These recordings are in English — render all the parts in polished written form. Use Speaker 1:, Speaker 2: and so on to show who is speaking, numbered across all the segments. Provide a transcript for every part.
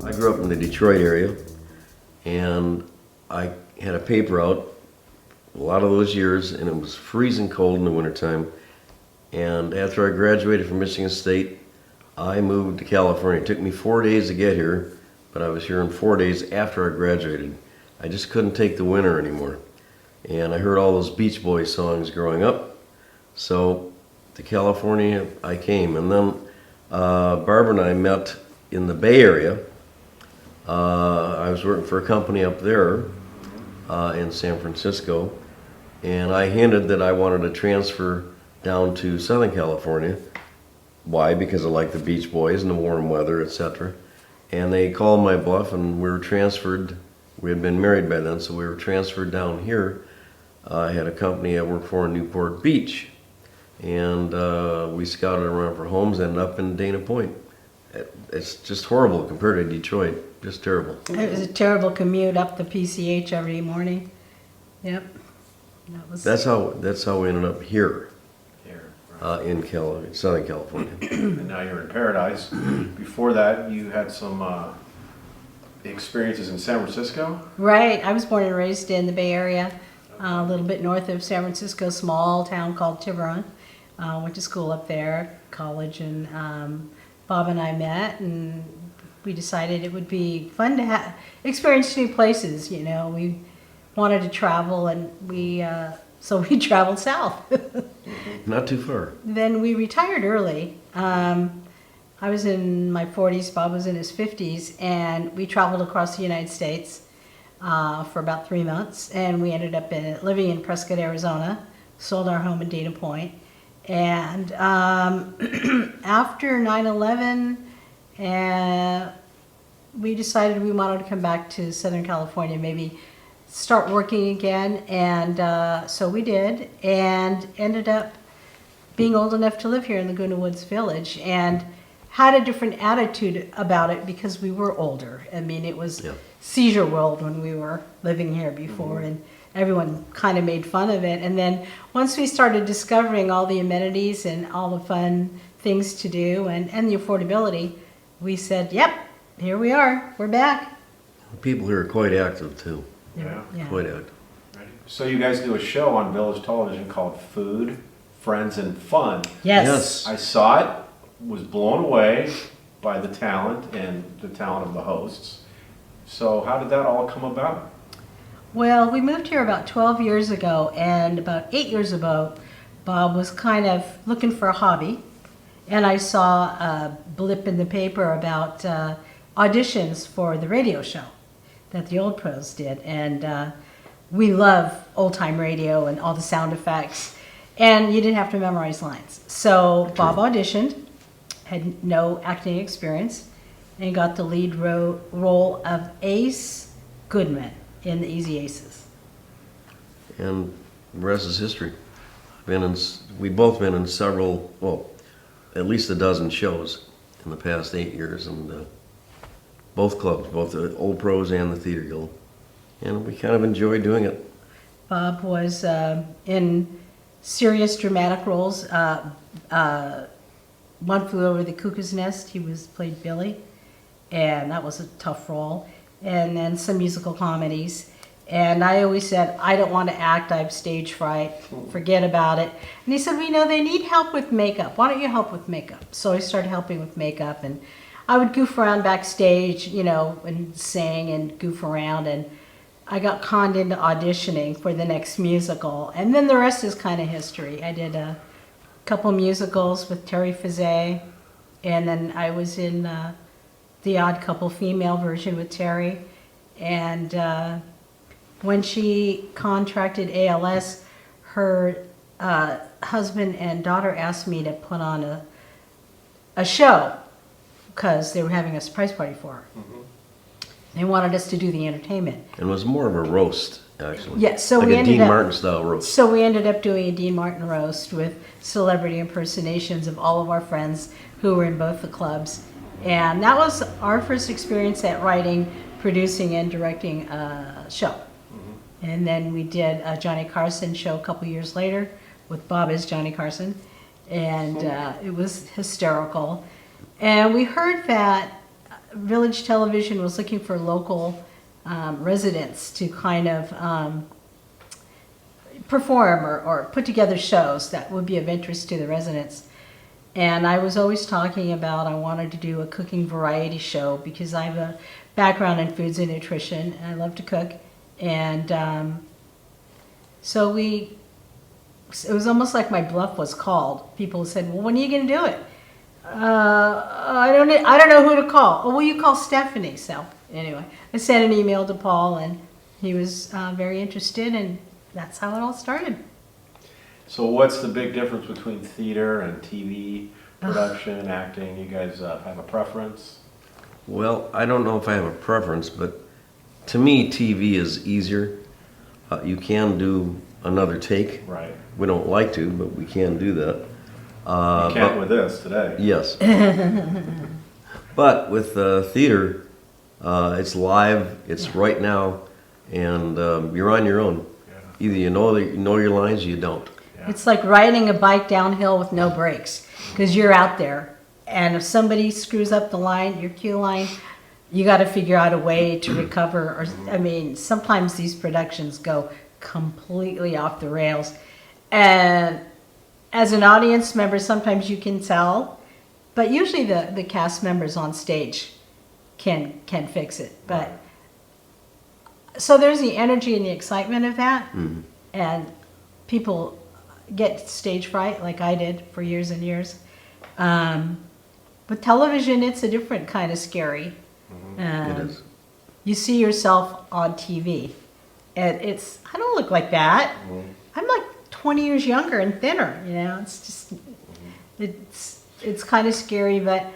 Speaker 1: I grew up in the Detroit area, and I had a paper out a lot of those years, and it was freezing cold in the wintertime. And after I graduated from Michigan State, I moved to California. It took me 4 days to get here, but I was here in 4 days after I graduated. I just couldn't take the winter anymore. And I heard all those Beach Boys songs growing up. So to California I came. And then Barbara and I met in the Bay Area. I was working for a company up there in San Francisco, and I hinted that I wanted to transfer down to Southern California. Why? Because I like the Beach Boys and the warm weather, etc. And they called my bluff, and we were transferred. We had been married by then, so we were transferred down here. I had a company I worked for in Newport Beach, and we scouted around for homes, ended up in Dana Point. It's just horrible compared to Detroit. Just terrible.
Speaker 2: It was a terrible commute up the PCH every morning. Yep.
Speaker 1: That's how we ended up here.
Speaker 3: Here.
Speaker 1: In Southern California.
Speaker 3: And now you're in Paradise. Before that, you had some experiences in San Francisco?
Speaker 2: Right. I was born and raised in the Bay Area, a little bit north of San Francisco, small town called Tiburon. Went to school up there, college, and Bob and I met, and we decided it would be fun to experience new places. You know, we wanted to travel, and so we traveled south.
Speaker 1: Not too far.
Speaker 2: Then we retired early. I was in my 40s, Bob was in his 50s, and we traveled across the United States for about 3 months, and we ended up living in Prescott, Arizona, sold our home in Dana Point, and after 9/11, we decided we wanted to come back to Southern California, maybe start working again, and so we did, and ended up being old enough to live here in Laguna Woods Village, and had a different attitude about it because we were older. I mean, it was seizure world when we were living here before, and everyone kind of made fun of it. And then once we started discovering all the amenities and all the fun things to do and the affordability, we said, yep, here we are, we're back.
Speaker 1: People here are quite active too.
Speaker 3: Yeah.
Speaker 1: Quite active.
Speaker 3: So you guys do a show on Village Television called Food, Friends, and Fun.
Speaker 2: Yes.
Speaker 3: I saw it, was blown away by the talent and the talent of the hosts. So how did that all come about?
Speaker 2: Well, we moved here about 12 years ago, and about 8 years ago, Bob was kind of looking for a hobby, and I saw a blip in the paper about auditions for the radio show that the Old Pros did, and we love old-time radio and all the sound effects, and you didn't have to memorize lines. So Bob auditioned, had no acting experience, and got the lead role of Ace Goodman in The Easy Aces.
Speaker 1: And the rest is history. We've both been in several, well, at least a dozen shows in the past 8 years, and both clubs, both the Old Pros and the Theater Guild, and we kind of enjoy doing it.
Speaker 2: Bob was in serious dramatic roles. One Flew Over the Cuckoo's Nest, he played Billy, and that was a tough role. And then some musical comedies. And I always said, I don't want to act, I have stage fright, forget about it. And he said, well, you know, they need help with makeup. Why don't you help with makeup? So I started helping with makeup, and I would goof around backstage, you know, and sing and goof around, and I got conned into auditioning for the next musical. And then the rest is kind of history. I did a couple musicals with Terry Fizet, and then I was in The Odd Couple female version with Terry. And when she contracted ALS, her husband and daughter asked me to put on a show because they were having a surprise party for her. They wanted us to do the entertainment.
Speaker 1: And it was more of a roast, actually.
Speaker 2: Yeah, so
Speaker 1: like
Speaker 2: we
Speaker 1: a
Speaker 2: ended
Speaker 1: Dean
Speaker 2: up,
Speaker 1: Martin style roast.
Speaker 2: So we ended up doing a Dean Martin roast with celebrity impersonations of all of our friends who were in both the clubs. And that was our first experience at writing, producing, and directing a show. And then we did a Johnny Carson show a couple years later with Bob as Johnny Carson, and it was hysterical. And we heard that Village Television was looking for local residents to kind of perform or put together shows that would be of interest to the residents. And I was always talking about I wanted to do a cooking variety show because I have a background in foods and nutrition, and I love to cook. And so it was almost like my bluff was called. People said, "Well, when are you going to do it?" I don't know who to call. Oh, well, you call Stephanie. So anyway, I sent an email to Paul, and he was very interested, and that's how it all started.
Speaker 3: So what's the big difference between theater and TV production, acting? You guys have a preference?
Speaker 1: Well, I don't know if I have a preference, but to me, TV is easier. You can do another take.
Speaker 3: Right.
Speaker 1: We don't like to, but we can do that.
Speaker 3: You can't with this today.
Speaker 1: Yes. But with theater, it's live, it's right now, and you're on your own.
Speaker 3: Yeah.
Speaker 1: Either you know your lines or you don't.
Speaker 3: Yeah.
Speaker 2: It's like riding a bike downhill with no brakes because you're out there. And if somebody screws up the line, your cue line, you got to figure out a way to recover. Or I mean, sometimes these productions go completely off the rails. And as an audience member, sometimes you can tell, but usually the cast members on stage can fix it. But so there's the energy and the excitement of that, and people get stage fright like I did for years and years. With television, it's a different kind of scary.
Speaker 1: It is.
Speaker 2: You see yourself on TV, and I don't look like that. I'm like 20 years younger and thinner, you know. It's just, it's kind of scary. But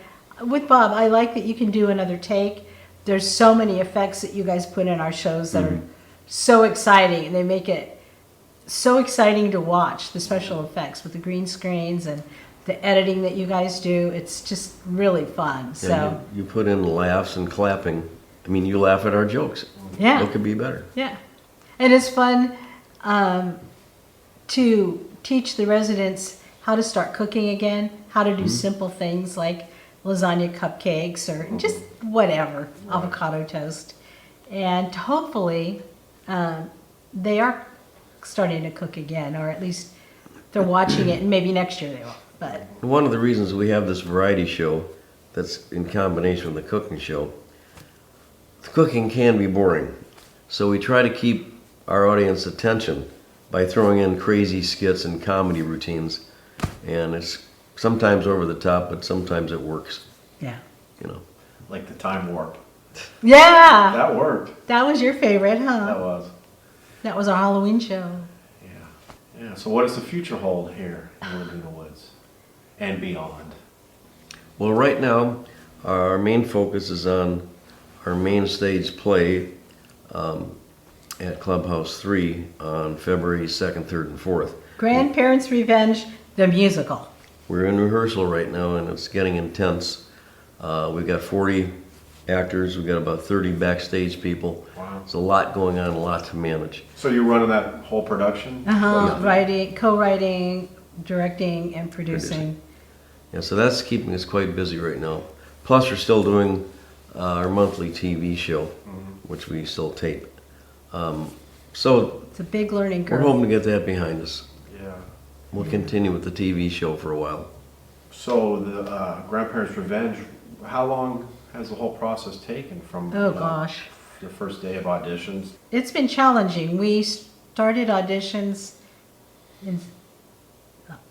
Speaker 2: with Bob, I like that you can do another take. There's so many effects that you guys put in our shows that are so exciting, and they make it so exciting to watch, the special effects with the green screens and the editing that you guys do. It's just really fun. So
Speaker 1: Yeah, you put in laughs and clapping. I mean, you laugh at our jokes.
Speaker 2: yeah.
Speaker 1: What could be better?
Speaker 2: Yeah, and it's fun to teach the residents how to start cooking again, how to do simple things like lasagna cupcakes or just whatever, avocado toast. And hopefully they are starting to cook again, or at least they're watching it, and maybe next year they will. But
Speaker 1: One of the reasons we have this variety show that's in combination with the cooking show, the cooking can be boring. So we try to keep our audience attention by throwing in crazy skits and comedy routines. And it's sometimes over the top, but sometimes it works,
Speaker 2: yeah.
Speaker 1: you know.
Speaker 3: Like the time warp.
Speaker 2: Yeah,
Speaker 3: That worked.
Speaker 2: that was your favorite,
Speaker 3: That
Speaker 2: huh?
Speaker 3: was.
Speaker 2: That was our Halloween show.
Speaker 3: Yeah. Yeah. So what does the future hold here in Laguna Woods and beyond?
Speaker 1: Well, right now, our main focus is on our main stage play at Clubhouse 3 on February 2nd, 3rd, and 4th.
Speaker 2: Grandparents' Revenge, the musical.
Speaker 1: We're in rehearsal right now, and it's getting intense. We've got 40 actors, we've got about 30 backstage people.
Speaker 3: Wow.
Speaker 1: There's a lot going on, a lot to manage.
Speaker 3: So you're running that whole production?
Speaker 2: Writing, co-writing, directing, and producing.
Speaker 1: Yeah, so that's keeping us quite busy right now. Plus, we're still doing our monthly TV show, which we still tape. So
Speaker 2: It's a big learning
Speaker 1: we're
Speaker 2: curve.
Speaker 1: hoping to get that behind us.
Speaker 3: Yeah.
Speaker 1: We'll continue with the TV show for a while.
Speaker 3: So the Grandparents' Revenge, how long has the whole process taken from
Speaker 2: Oh gosh.
Speaker 3: the first day of auditions?
Speaker 2: It's been challenging. We started auditions in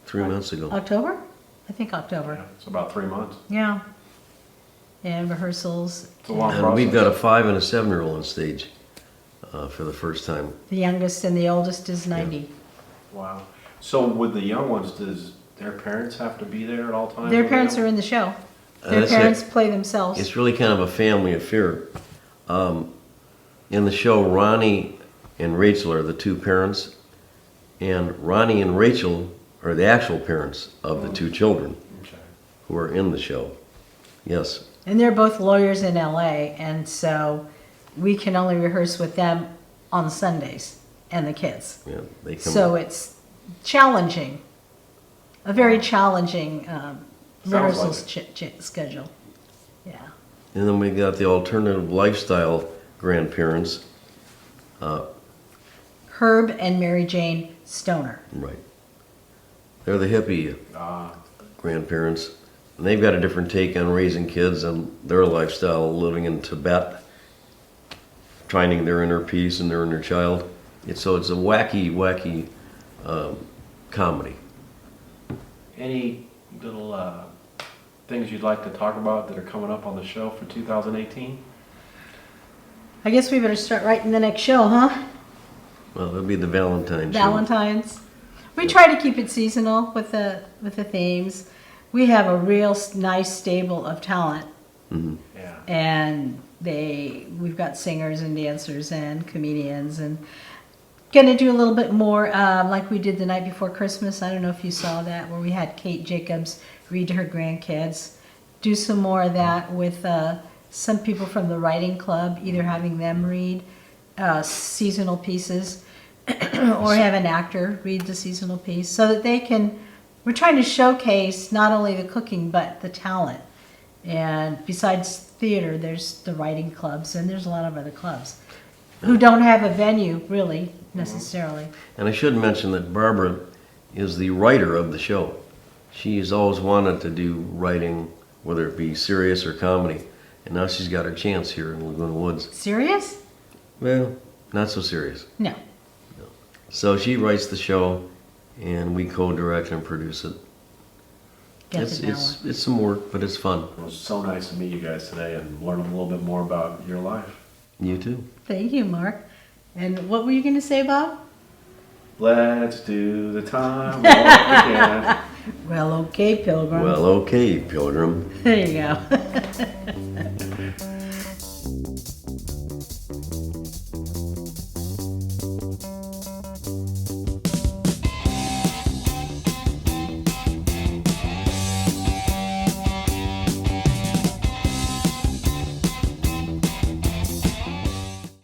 Speaker 1: 3 months ago.
Speaker 2: October? I think October.
Speaker 3: Yeah, it's about 3 months.
Speaker 2: Yeah. And rehearsals.
Speaker 3: It's a long
Speaker 1: And
Speaker 3: process.
Speaker 1: we've got a 5 and a 7-year-old on stage for the first time.
Speaker 2: The youngest and the oldest is 90.
Speaker 3: Wow. So with the young ones, does their parents have to be there at all times?
Speaker 2: Their parents are in the show. Their
Speaker 1: That's
Speaker 2: parents
Speaker 1: it.
Speaker 2: play themselves.
Speaker 1: It's really kind of a family affair. In the show, Ronnie and Rachel are the two parents, and Ronnie and Rachel are the actual parents of the two children
Speaker 3: Okay.
Speaker 1: who are in the show. Yes.
Speaker 2: And they're both lawyers in LA, and so we can only rehearse with them on Sundays and the kids.
Speaker 1: Yeah, they come.
Speaker 2: So it's challenging, a very challenging
Speaker 3: Sounds
Speaker 2: rehearsal
Speaker 3: like
Speaker 2: schedule. Yeah.
Speaker 1: And then we got the alternative lifestyle grandparents.
Speaker 2: Herb and Mary Jane Stoner.
Speaker 1: Right. They're the hippie
Speaker 3: Ah,
Speaker 1: grandparents. And they've got a different take on raising kids and their lifestyle, living in Tibet, finding their inner peace and their inner child. So it's a wacky comedy.
Speaker 3: any little things you'd like to talk about that are coming up on the show for 2018?
Speaker 2: I guess we better start writing the next show, huh?
Speaker 1: Well, it'll be the Valentine's show.
Speaker 2: Valentine's. We try to keep it seasonal with the themes. We have a real nice stable of talent,
Speaker 1: Mhm.
Speaker 3: Yeah.
Speaker 2: and we've got singers and dancers and comedians, and gonna do a little bit more like we did the night before Christmas. I don't know if you saw that, where we had Kate Jacobs read to her grandkids. Do some more of that with some people from the writing club, either having them read seasonal pieces or have an actor read the seasonal piece, so that they can. We're trying to showcase not only the cooking but the talent. And besides theater, there's the writing clubs, and there's a lot of other clubs who don't have a venue really necessarily.
Speaker 1: And I should mention that Barbara is the writer of the show. She's always wanted to do writing, whether it be serious or comedy. And now she's got her chance here in Laguna Woods.
Speaker 2: Serious?
Speaker 1: Well, not so serious.
Speaker 2: No.
Speaker 1: So she writes the show, and we co-direct and produce it.
Speaker 2: Get
Speaker 1: It's,
Speaker 2: the balance.
Speaker 1: it's, it's some work, but it's fun.
Speaker 3: It was so nice to meet you guys today and learn a little bit more about your life.
Speaker 1: You too.
Speaker 2: Thank you, Mark. And what were you going to say, Bob?
Speaker 3: Let's do the time walk again.
Speaker 2: Well, okay, Pilgrim.
Speaker 1: Well, okay, Pilgrim.
Speaker 2: There you go.